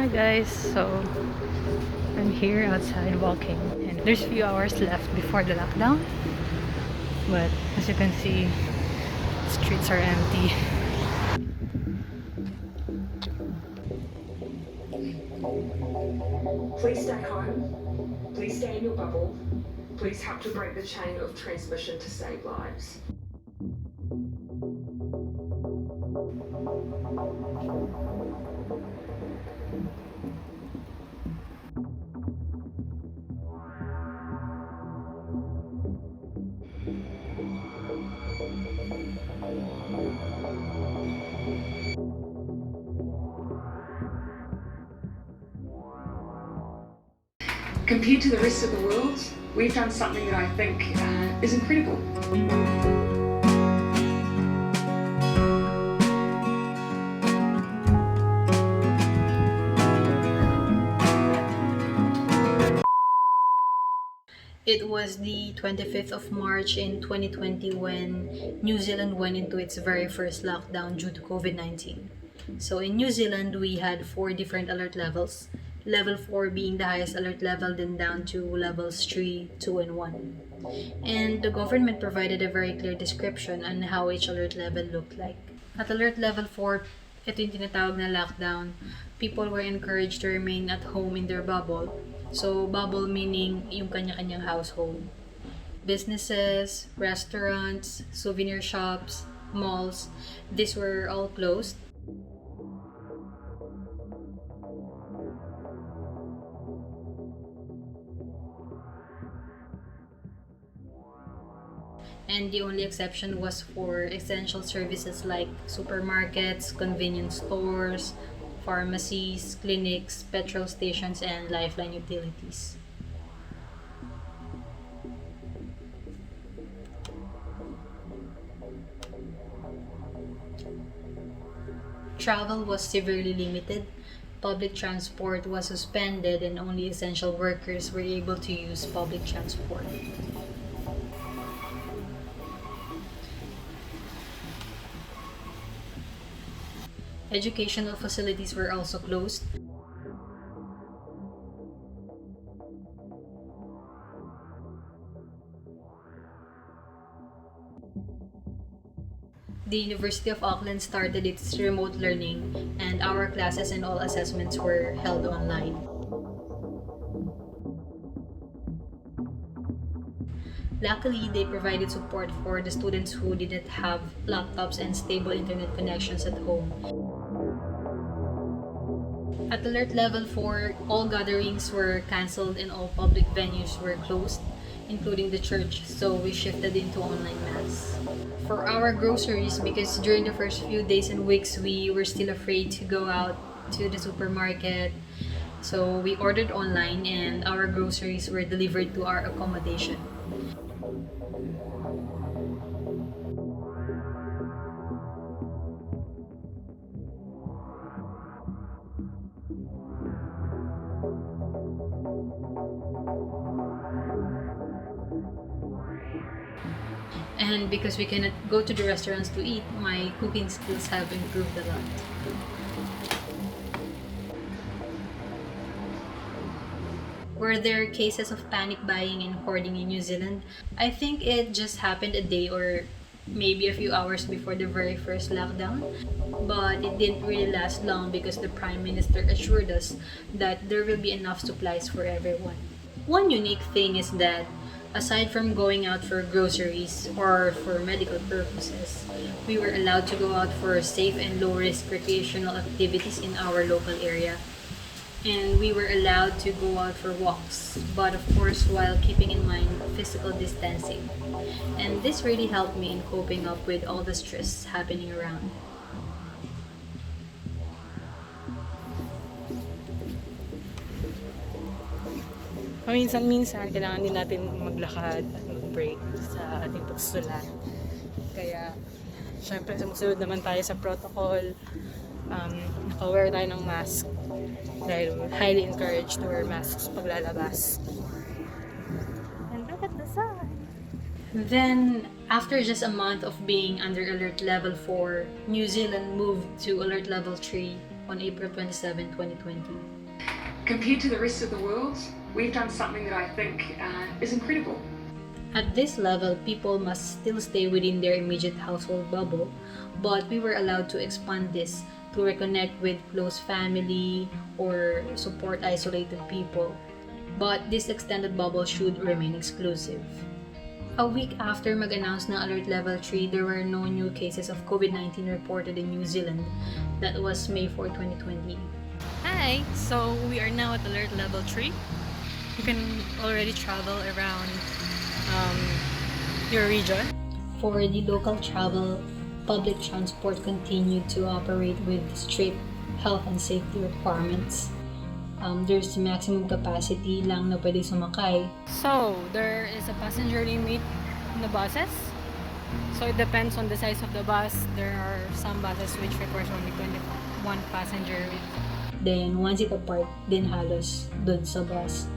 Hi guys, so I'm here outside walking and there's a few hours left before the lockdown, but as you can see, streets are empty. Please stay home. Please stay in your bubble. Please help to break the chain of transmission to save lives. Compared to the rest of the world, we've done something that I think is incredible. It was the 25th of March in 2020 when New Zealand went into its very first lockdown due to COVID-19. So in New Zealand, we had four different alert levels. Level 4 being the highest alert level, then down to levels 3, 2, and 1. And the government provided a very clear description on how each alert level looked like. At alert level 4, ito yung tinatawag na lockdown. People were encouraged to remain at home in their bubble. So, bubble meaning yung kanya-kanyang household. Businesses, restaurants, souvenir shops, malls, these were all closed. And the only exception was for essential services like supermarkets, convenience stores, pharmacies, clinics, petrol stations, and lifeline utilities. Travel was severely limited. Public transport was suspended, and only essential workers were able to use public transport. Educational facilities were also closed. The University of Auckland started its remote learning, and our classes and all assessments were held online. Luckily, they provided support for the students who didn't have laptops and stable internet connections at home. At alert level 4, all gatherings were cancelled and all public venues were closed, including the church, so we shifted into online mass. For our groceries, because during the first few days and weeks we were still afraid to go out to the supermarket, so we ordered online and our groceries were delivered to our accommodation. And because we cannot go to the restaurants to eat, my cooking skills have improved a lot. Were there cases of panic buying and hoarding in New Zealand? I think it just happened a day or maybe a few hours before the very first lockdown. But it didn't really last long because the Prime Minister assured us that there will be enough supplies for everyone. One unique thing is that aside from going out for groceries or for medical purposes, we were allowed to go out for safe and low risk recreational activities in our local area. And we were allowed to go out for walks, but of course while keeping in mind physical distancing. And this really helped me in coping up with all the stress happening around. Paminsan-minsan, kailangan din natin maglakad at mag-break sa ating pagsusulat. Kaya, syempre, sumusunod naman tayo sa protocol. Naka-wear tayo ng mask dahil highly encouraged to wear masks pag lalabas. And look at the sun! Then, after just a month of being under alert level 4, New Zealand moved to alert level 3 on April 27, 2020. Compared to the rest of the world, we've done something that I think is incredible. At this level, people must still stay within their immediate household bubble, but we were allowed to expand this to reconnect with close family or support isolated people. But this extended bubble should remain exclusive. A week after mag-announce ng Alert Level 3, there were no new cases of COVID-19 reported in New Zealand. That was May 4, 2020. Hi! So we are now at Alert Level 3. You can already travel around your region. For the local travel, public transport continued to operate with strict health and safety requirements. There's maximum capacity lang na pwede sumakay. So there is a passenger limit in the buses. So it depends on the size of the bus. There are some buses which requires only 21 passenger. Then, one seat apart din halos dun sa bus.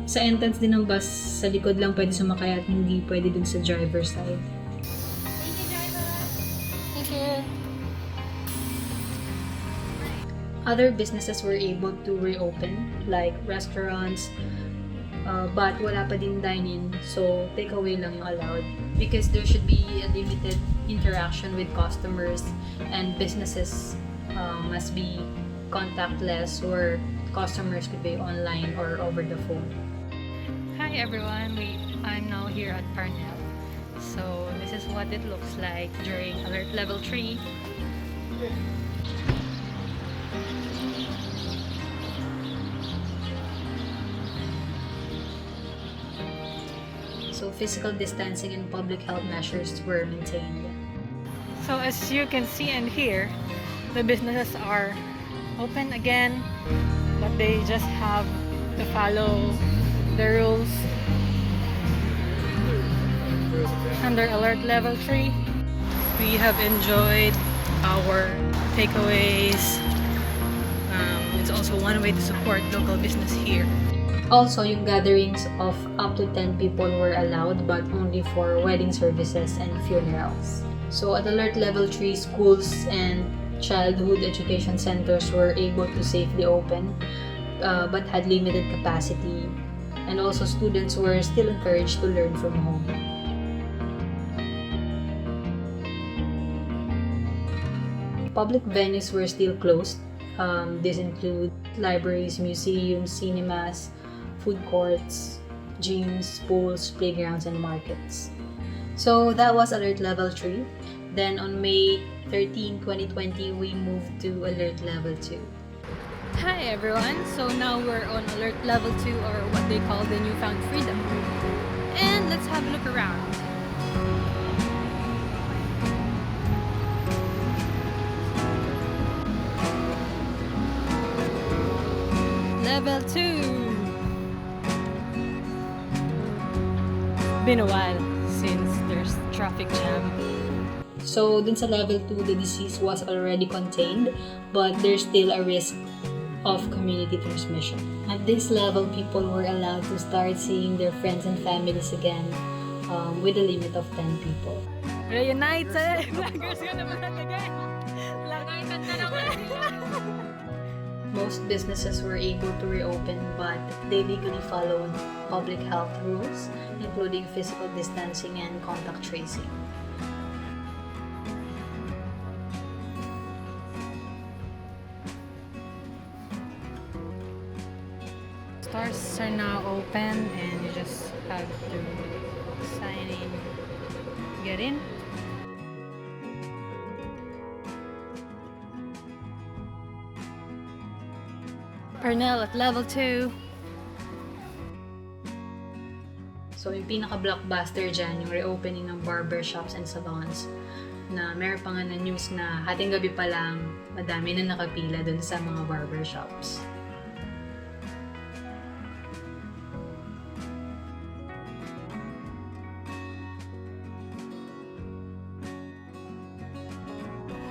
Sa entrance din ng bus, sa likod lang pwede sumakay at hindi pwede dun sa driver's side. Thank you. Other businesses were able to reopen, like restaurants, but wala pa din dine-in, so takeaway lang yung allowed. Because there should be a limited interaction with customers, and businesses must be contactless, or customers could be online or over the phone. Hi everyone, I'm now here at Parnell. So this is what it looks like during Alert Level 3. So physical distancing and public health measures were maintained. So as you can see and hear, the businesses are open again, but they just have to follow the rules. Under Alert Level 3, we have enjoyed our takeaways. It's also one way to support local business here. Also, yung gatherings of up to 10 people were allowed, but only for wedding services and funerals. So at Alert Level 3, schools and childhood education centers were able to safely open, but had limited capacity. And also, students were still encouraged to learn from home. Public venues were still closed. These include libraries, museums, cinemas, food courts, gyms, pools, playgrounds, and markets. So that was Alert Level 3. Then on May 13, 2020, we moved to Alert Level 2. Hi everyone, so now we're on Alert Level 2, or what they call the newfound freedom. And let's have a look around. Level 2. Been a while since there's traffic jam. So dun sa Level 2, the disease was already contained, but there's still a risk of community transmission. At this level, people were allowed to start seeing their friends and families again, with a limit of 10 people. Reunited! Vloggers gonna vlog again! Reunited na naman! Most businesses were able to reopen, but they legally followed public health rules, including physical distancing and contact tracing. Stores are now open and you just have to sign in, get in. Parnell at Level 2. So yung pinaka-blockbuster dyan, yung reopening ng barbershops and salons, na meron pa nga na news na hating gabi pa lang, madami na nakapila dun sa mga barbershops.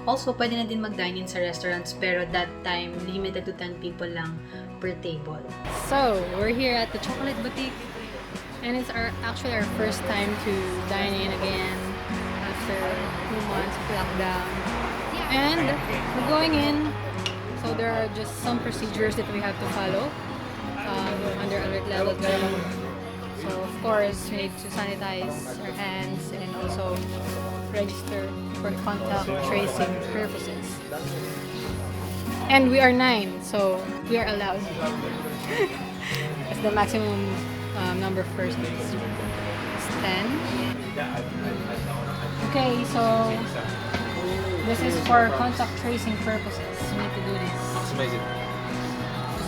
Also, pwede na din mag-dine-in sa restaurants, pero that time, limited to 10 people lang per table. So, we're here at the Chocolate Boutique, and it's actually our first time to dine in again after 2 months of lockdown. And we're going in, So there are just some procedures that we have to follow under alert level 2. So of course, we need to sanitize our hands and also register for contact tracing purposes. And we are 9, so we are allowed. That's the maximum number of persons. It's 10. Okay, so this is for contact tracing purposes. We need to do this.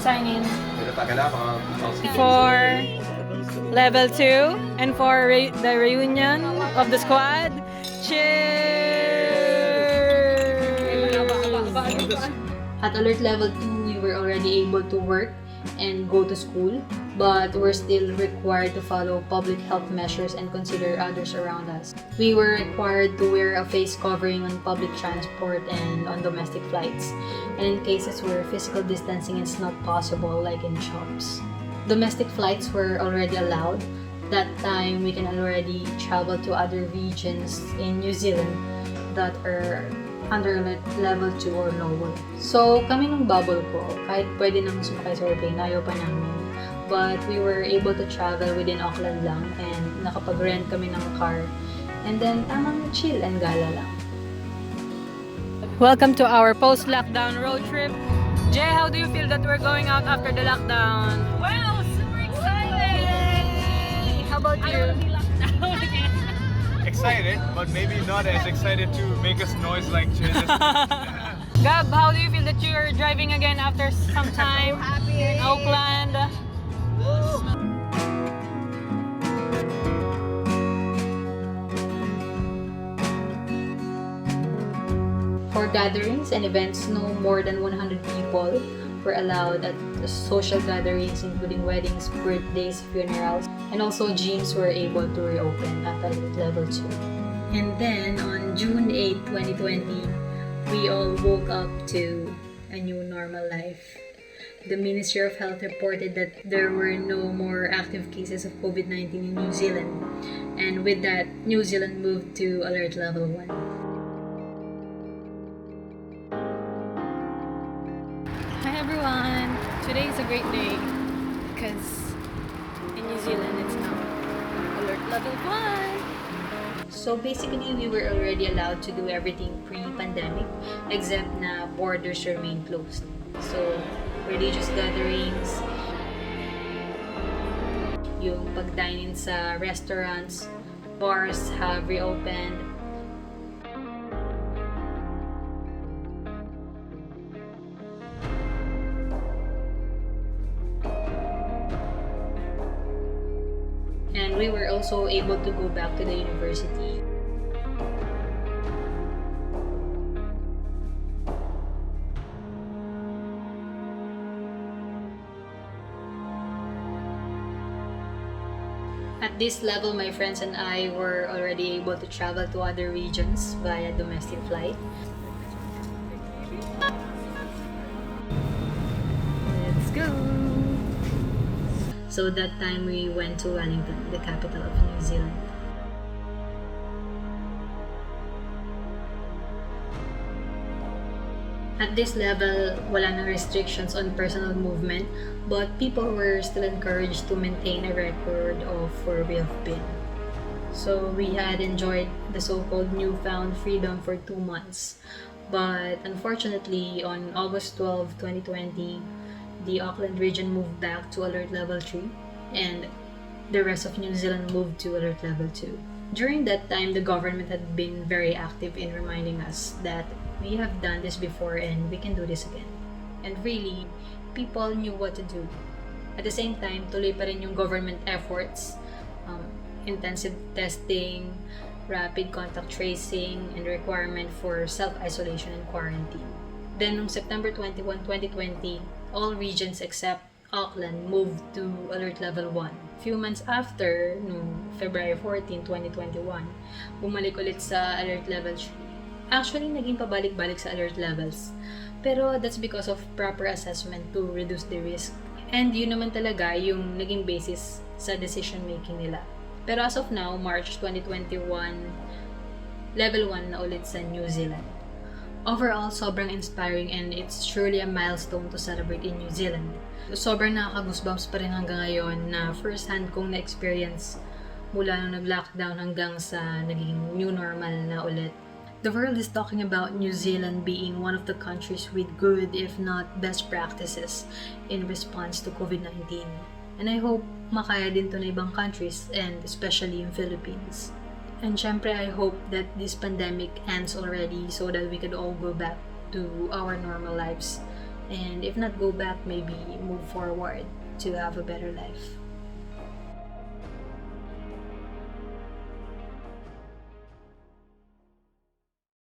Sign in. For level 2 and for the reunion of the squad. Cheers! At alert level 2, we were already able to work and go to school, but we're still required to follow public health measures and consider others around us. We were required to wear a face covering on public transport and on domestic flights, and in cases where physical distancing is not possible, like in shops. Domestic flights were already allowed. That time, we can already travel to other regions in New Zealand that are under level 2 or lower. So, kami nung bubble ko, kahit pwede nang sumakay sa airplane, ayaw pa namin. But we were able to travel within Auckland lang and nakapag-rent kami ng car. And then, tamang chill and gala lang. Welcome to our post-lockdown road trip. Jay, how do you feel that we're going out after the lockdown? Wow, super excited! Yay! How about I you? want to be locked down again. Excited, but maybe not as excited to make us noise like Jesus. Gab, how do you feel that you're driving again after some time here in Auckland? For gatherings and events, no more than 100 people were allowed at social gatherings, including weddings, birthdays, funerals, and also gyms were able to reopen at alert level 2. And then on June 8, 2020, we all woke up to a new normal life. The Ministry of Health reported that there were no more active cases of COVID-19 in New Zealand. And with that, New Zealand moved to alert level 1. Hi everyone! Today is a great day because in New Zealand it's now alert level 1. So basically, we were already allowed to do everything pre-pandemic except na borders remain closed. So, religious gatherings, yung pag-dine in sa restaurants, bars have reopened. And we were also able to go back to the university. At this level, my friends and I were already able to travel to other regions via domestic flight. Let's go! So that time we went to Wellington, the capital of New Zealand. At this level, wala nang restrictions on personal movement, but people were still encouraged to maintain a record of where we have been. So we had enjoyed the so-called newfound freedom for 2 months. But unfortunately, on August 12, 2020, the Auckland region moved back to alert level 3, and the rest of New Zealand moved to alert level 2. During that time, the government had been very active in reminding us that we have done this before and we can do this again. And really, people knew what to do. At the same time, tuloy pa rin yung government efforts, intensive testing, rapid contact tracing, and requirement for self-isolation and quarantine. Then, noong September 21, 2020, all regions except Auckland moved to alert level 1. Few months after, noong February 14, 2021, bumalik ulit sa alert level 3. Actually, naging pabalik-balik sa alert levels. Pero that's because of proper assessment to reduce the risk. And yun naman talaga yung naging basis sa decision-making nila. Pero as of now, March 2021, level 1 na ulit sa New Zealand. Overall, sobrang inspiring and it's truly a milestone to celebrate in New Zealand. Sobrang nakaka-goosebumps pa rin hanggang ngayon na first hand kong na-experience mula nung nag-lockdown hanggang sa naging new normal na ulit. The world is talking about New Zealand being one of the countries with good, if not best practices in response to COVID-19. And I hope makaya din to na ibang countries and especially in Philippines. And syempre, I hope that this pandemic ends already so that we could all go back to our normal lives. And if not go back, maybe move forward to have a better life.